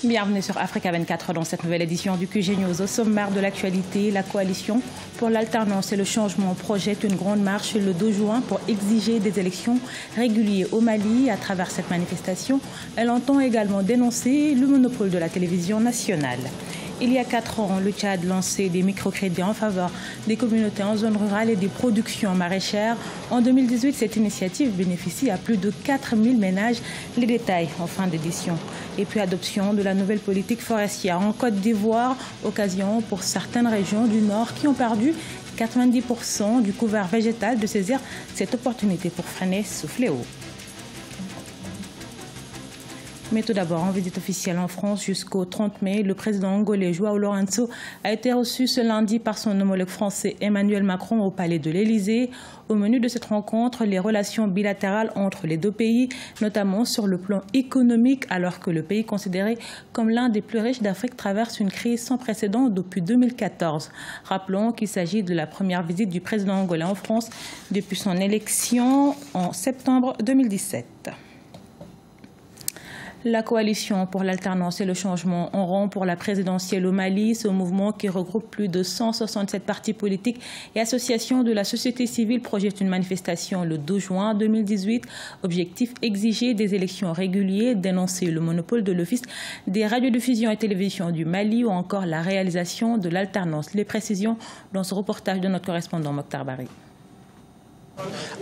Bienvenue sur Africa 24 dans cette nouvelle édition du QG News. Au sommaire de l'actualité, la coalition pour l'alternance et le changement projette une grande marche le 2 juin pour exiger des élections régulières au Mali. À travers cette manifestation, elle entend également dénoncer le monopole de la télévision nationale. Il y a 4 ans, le Tchad lançait des microcrédits en faveur des communautés en zone rurale et des productions maraîchères. En 2018, cette initiative bénéficie à plus de 4000 ménages. Les détails en fin d'édition. Et puis adoption de la nouvelle politique forestière en Côte d'Ivoire, occasion pour certaines régions du Nord qui ont perdu 90% du couvert végétal de saisir cette opportunité pour freiner ce fléau. Mais tout d'abord, en visite officielle en France jusqu'au 30 mai, le président angolais João Lourenço a été reçu ce lundi par son homologue français Emmanuel Macron au palais de l'Élysée. Au menu de cette rencontre, les relations bilatérales entre les deux pays, notamment sur le plan économique, alors que le pays considéré comme l'un des plus riches d'Afrique traverse une crise sans précédent depuis 2014. Rappelons qu'il s'agit de la première visite du président angolais en France depuis son élection en septembre 2017. La coalition pour l'alternance et le changement en rang pour la présidentielle au Mali, ce mouvement qui regroupe plus de 167 partis politiques et associations de la société civile projette une manifestation le 2 juin 2018. Objectif, exiger des élections régulières, dénoncer le monopole de l'Office des radiodiffusions et télévisions du Mali ou encore la réalisation de l'alternance. Les précisions dans ce reportage de notre correspondant Mokhtar Bari.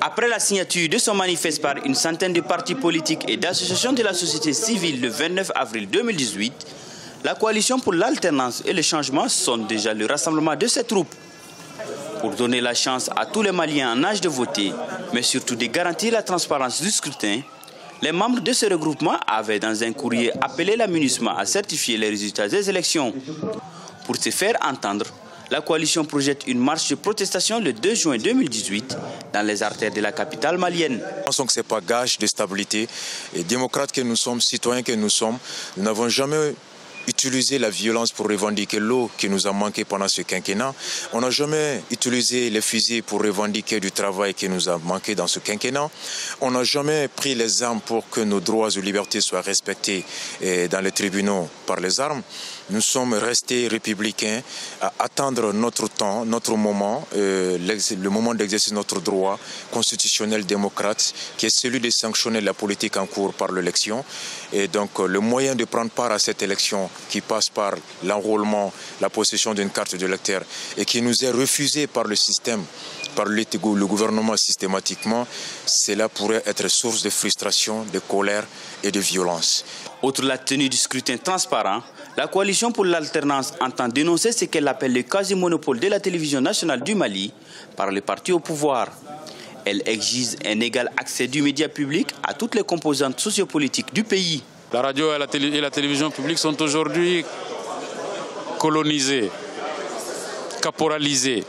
Après la signature de son manifeste par une centaine de partis politiques et d'associations de la société civile le 29 avril 2018, la coalition pour l'alternance et le changement sonne déjà le rassemblement de ces troupes. Pour donner la chance à tous les Maliens en âge de voter, mais surtout de garantir la transparence du scrutin, les membres de ce regroupement avaient dans un courrier appelé la MINUSMA à certifier les résultats des élections. Pour se faire entendre, la coalition projette une marche de protestation le 2 juin 2018 dans les artères de la capitale malienne. Je pense que ce n'est pas gage de stabilité. Et démocrates que nous sommes, citoyens que nous sommes, nous n'avons jamais utilisé la violence pour revendiquer l'eau qui nous a manqué pendant ce quinquennat. On n'a jamais utilisé les fusils pour revendiquer du travail qui nous a manqué dans ce quinquennat. On n'a jamais pris les armes pour que nos droits et libertés soient respectés dans les tribunaux par les armes. Nous sommes restés républicains à attendre notre temps, notre moment, le moment d'exercer notre droit constitutionnel démocrate, qui est celui de sanctionner la politique en cours par l'élection. Et donc le moyen de prendre part à cette élection qui passe par l'enrôlement, la possession d'une carte d'électeur et qui nous est refusée par le système, par le gouvernement systématiquement, cela pourrait être source de frustration, de colère et de violence. Outre la tenue du scrutin transparent, la coalition pour l'alternance entend dénoncer ce qu'elle appelle le quasi-monopole de la télévision nationale du Mali par les partis au pouvoir. Elle exige un égal accès du média public à toutes les composantes sociopolitiques du pays. La radio et la télévision publique sont aujourd'hui colonisées, caporalisées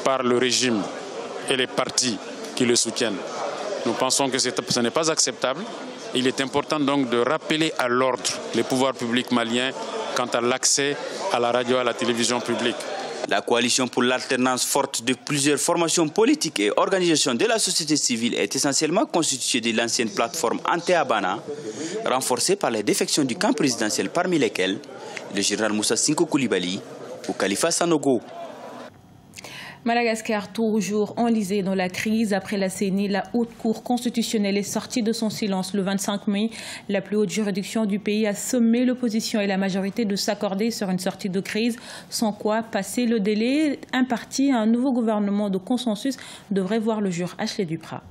par le régime et les partis qui le soutiennent. Nous pensons que ce n'est pas acceptable. Il est important donc de rappeler à l'ordre les pouvoirs publics maliens quant à l'accès à la radio et à la télévision publique. La coalition pour l'alternance forte de plusieurs formations politiques et organisations de la société civile est essentiellement constituée de l'ancienne plateforme Ante-Abana, renforcée par les défections du camp présidentiel parmi lesquelles le général Moussa Sinko Koulibaly ou Khalifa Sanogo. Madagascar, toujours enlisé dans la crise. Après la CENI, la Haute Cour constitutionnelle est sortie de son silence le 25 mai. La plus haute juridiction du pays a sommé l'opposition et la majorité de s'accorder sur une sortie de crise, sans quoi passer le délai imparti à un nouveau gouvernement de consensus devrait voir le jour. Ashley Duprat.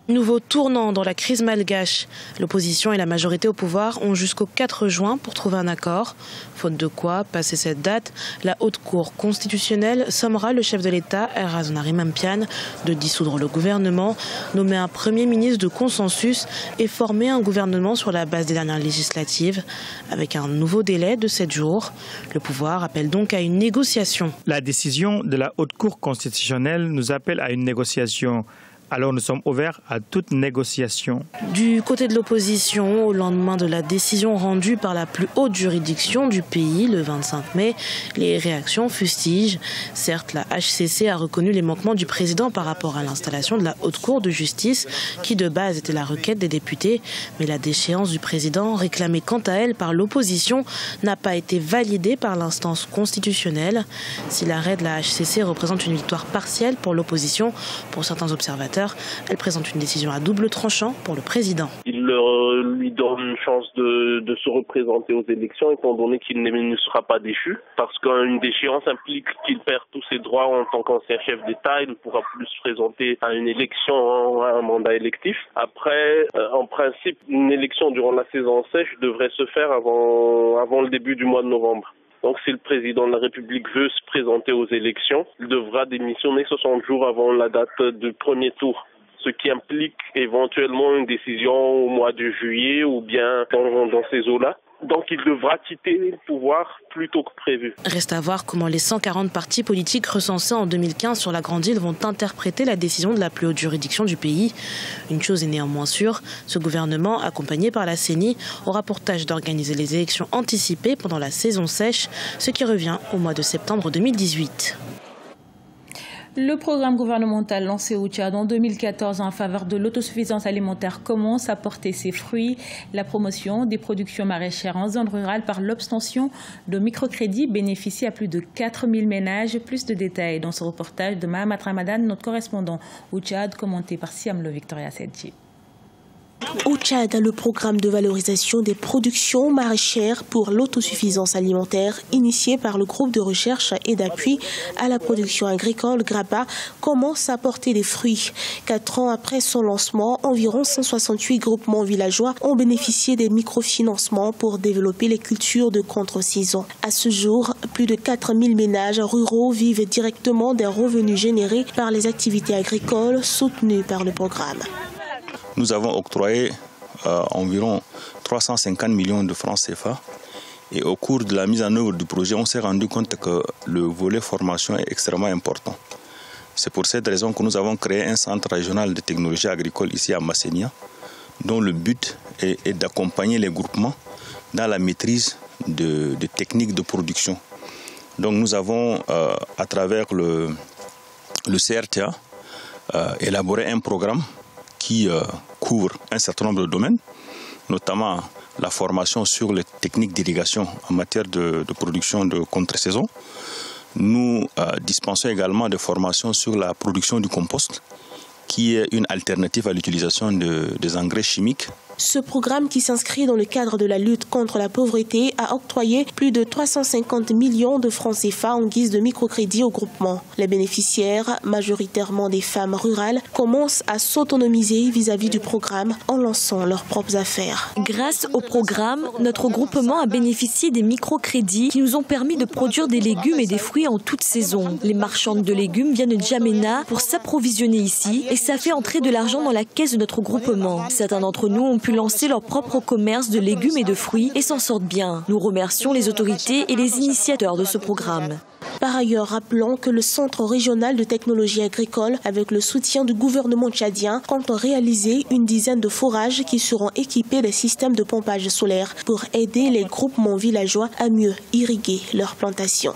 Nouveau tournant dans la crise malgache. L'opposition et la majorité au pouvoir ont jusqu'au 4 juin pour trouver un accord. Faute de quoi, passé cette date, la Haute Cour constitutionnelle sommera le chef de l'État, Razonari-Mampiane, de dissoudre le gouvernement, nommer un Premier ministre de consensus et former un gouvernement sur la base des dernières législatives, avec un nouveau délai de 7 jours. Le pouvoir appelle donc à une négociation. La décision de la Haute Cour constitutionnelle nous appelle à une négociation Alors nous sommes ouverts à toute négociation. Du côté de l'opposition, au lendemain de la décision rendue par la plus haute juridiction du pays le 25 mai, les réactions fustigent. Certes, la HCC a reconnu les manquements du président par rapport à l'installation de la Haute Cour de justice, qui de base était la requête des députés, mais la déchéance du président, réclamée quant à elle par l'opposition, n'a pas été validée par l'instance constitutionnelle. Si l'arrêt de la HCC représente une victoire partielle pour l'opposition, pour certains observateurs, elle présente une décision à double tranchant pour le président. Il lui donne une chance de se représenter aux élections, étant donné qu'il ne sera pas déchu, parce qu'une déchéance implique qu'il perd tous ses droits en tant qu'ancien chef d'État. Il ne pourra plus se présenter à une élection, à un mandat électif. Après, en principe, une élection durant la saison sèche devrait se faire avant le début du mois de novembre. Donc si le président de la République veut se présenter aux élections, il devra démissionner 60 jours avant la date du premier tour, ce qui implique éventuellement une décision au mois de juillet ou bien dans ces eaux-là. Donc il devra quitter le pouvoir plus tôt que prévu. Reste à voir comment les 140 partis politiques recensés en 2015 sur la Grande Île vont interpréter la décision de la plus haute juridiction du pays. Une chose est néanmoins sûre, ce gouvernement, accompagné par la CENI, aura pour tâche d'organiser les élections anticipées pendant la saison sèche, ce qui revient au mois de septembre 2018. Le programme gouvernemental lancé au Tchad en 2014 en faveur de l'autosuffisance alimentaire commence à porter ses fruits. La promotion des productions maraîchères en zone rurale par l'obtention de microcrédits bénéficie à plus de 4000 ménages. Plus de détails dans ce reportage de Mahamat Ramadan, notre correspondant au Tchad, commenté par Siamlo Victoria Sedji. Au Tchad, le programme de valorisation des productions maraîchères pour l'autosuffisance alimentaire, initié par le groupe de recherche et d'appui à la production agricole GRAPA, commence à porter des fruits. 4 ans après son lancement, environ 168 groupements villageois ont bénéficié des microfinancements pour développer les cultures de contre-saison. À ce jour, plus de 4000 ménages ruraux vivent directement des revenus générés par les activités agricoles soutenues par le programme. Nous avons octroyé environ 350 millions de francs CFA et au cours de la mise en œuvre du projet, on s'est rendu compte que le volet formation est extrêmement important. C'est pour cette raison que nous avons créé un centre régional de technologie agricole ici à Massénia, dont le but est d'accompagner les groupements dans la maîtrise de techniques de production. Donc nous avons, à travers le CRTA, élaboré un programme qui couvre un certain nombre de domaines, notamment la formation sur les techniques d'irrigation en matière de production de contre-saison. Nous dispensons également des formations sur la production du compost, qui est une alternative à l'utilisation des engrais chimiques. Ce programme, qui s'inscrit dans le cadre de la lutte contre la pauvreté, a octroyé plus de 350 millions de francs CFA en guise de microcrédit au groupement. Les bénéficiaires, majoritairement des femmes rurales, commencent à s'autonomiser vis-à-vis du programme en lançant leurs propres affaires. Grâce au programme, notre groupement a bénéficié des microcrédits qui nous ont permis de produire des légumes et des fruits en toute saison. Les marchandes de légumes viennent de Djamena pour s'approvisionner ici et ça fait entrer de l'argent dans la caisse de notre groupement. Certains d'entre nous ont pu lancer leur propre commerce de légumes et de fruits et s'en sortent bien. Nous remercions les autorités et les initiateurs de ce programme. Par ailleurs, rappelons que le Centre régional de technologie agricole, avec le soutien du gouvernement tchadien, compte réaliser une dizaine de forages qui seront équipés des systèmes de pompage solaire pour aider les groupements villageois à mieux irriguer leurs plantations.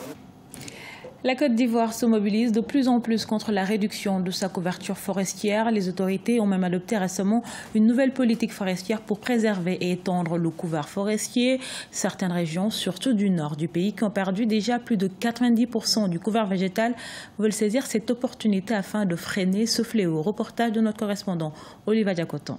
La Côte d'Ivoire se mobilise de plus en plus contre la réduction de sa couverture forestière. Les autorités ont même adopté récemment une nouvelle politique forestière pour préserver et étendre le couvert forestier. Certaines régions, surtout du nord du pays, qui ont perdu déjà plus de 90% du couvert végétal, veulent saisir cette opportunité afin de freiner ce fléau. Reportage de notre correspondant Oliva Diacoton.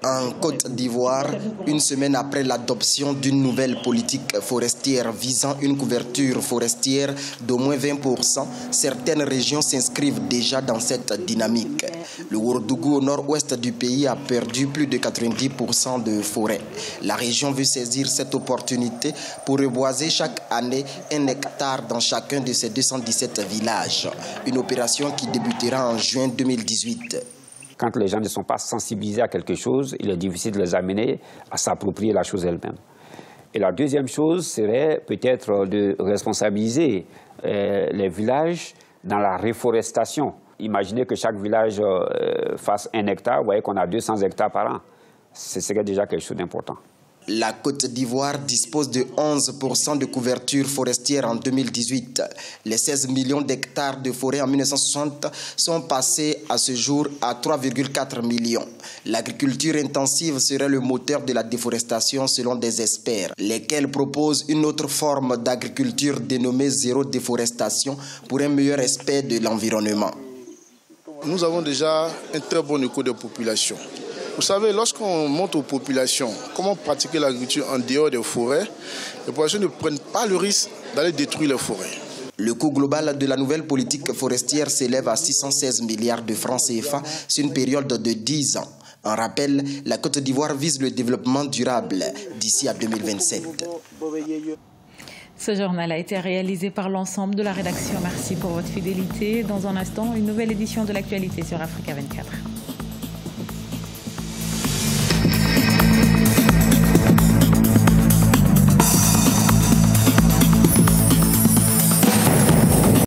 En Côte d'Ivoire, une semaine après l'adoption d'une nouvelle politique forestière visant une couverture forestière d'au moins 20%, certaines régions s'inscrivent déjà dans cette dynamique. Le Ouagadougou, au nord-ouest du pays, a perdu plus de 90% de forêt. La région veut saisir cette opportunité pour reboiser chaque année 1 hectare dans chacun de ses 217 villages. Une opération qui débutera en juin 2018. Quand les gens ne sont pas sensibilisés à quelque chose, il est difficile de les amener à s'approprier la chose elle-même. Et la deuxième chose serait peut-être de responsabiliser les villages dans la reforestation. Imaginez que chaque village fasse 1 hectare, vous voyez qu'on a 200 hectares par an. Ce serait déjà quelque chose d'important. La Côte d'Ivoire dispose de 11% de couverture forestière en 2018. Les 16 millions d'hectares de forêt en 1960 sont passés à ce jour à 3,4 millions. L'agriculture intensive serait le moteur de la déforestation selon des experts, lesquels proposent une autre forme d'agriculture dénommée zéro déforestation pour un meilleur respect de l'environnement. Nous avons déjà un très bon écho de population. Vous savez, lorsqu'on montre aux populations comment pratiquer l'agriculture en dehors des forêts, les populations ne prennent pas le risque d'aller détruire les forêts. Le coût global de la nouvelle politique forestière s'élève à 616 milliards de francs CFA sur une période de 10 ans. En rappel, la Côte d'Ivoire vise le développement durable d'ici à 2027. Ce journal a été réalisé par l'ensemble de la rédaction. Merci pour votre fidélité. Dans un instant, une nouvelle édition de l'actualité sur Africa 24.